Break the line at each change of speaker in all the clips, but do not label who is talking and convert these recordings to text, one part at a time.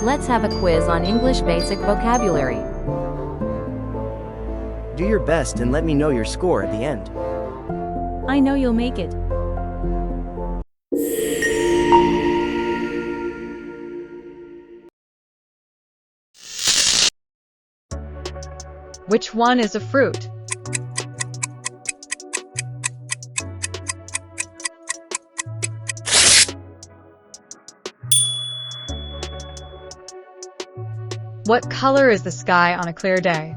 Let's have a quiz on English basic vocabulary.
Do your best and let me know your score at the end.
I know you'll make it.
Which one is a fruit? What color is the sky on a clear day?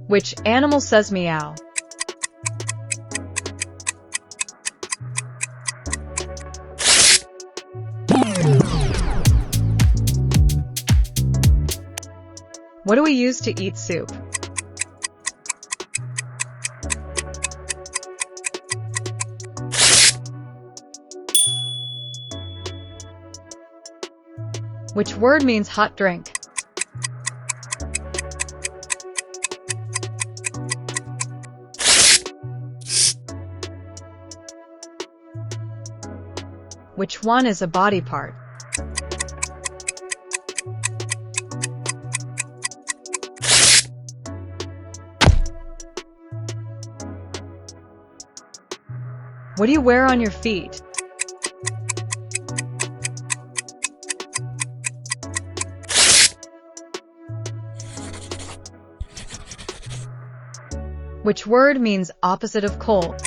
Which animal says meow? What do we use to eat soup? Which word means hot drink? Which one is a body part? What do you wear on your feet? Which word means opposite of cold?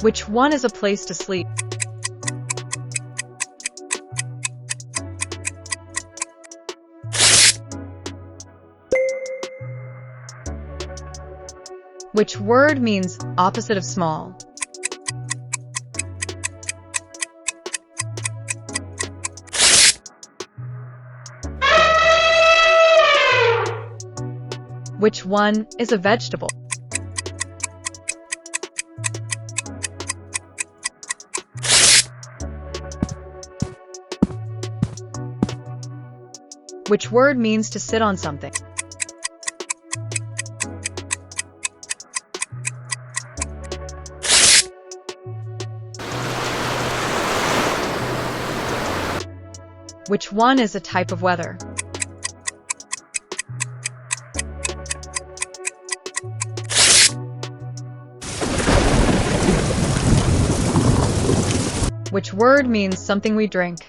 Which one is a place to sleep? Which word means opposite of small? Which one is a vegetable? Which word means to sit on something? Which one is a type of weather? Which word means something we drink?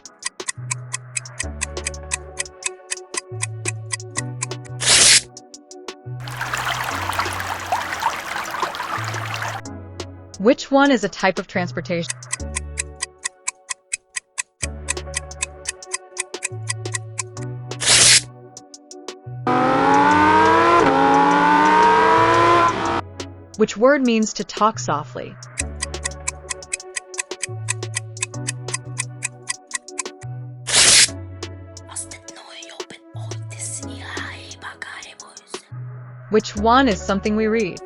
Which one is a type of transportation? Which word means to talk softly? Which one is something we read?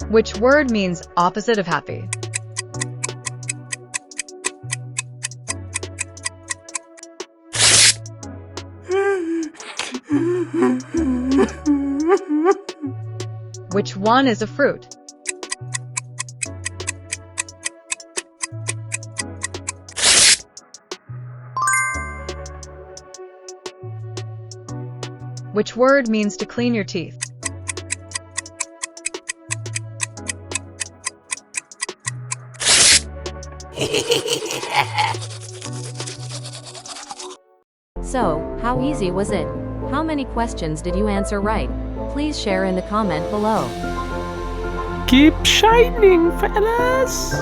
Which word means opposite of happy? Which one is a fruit? Which word means to clean your teeth?
So, how easy was it? How many questions did you answer right? Please share in the comment below.
Keep shining, fellas!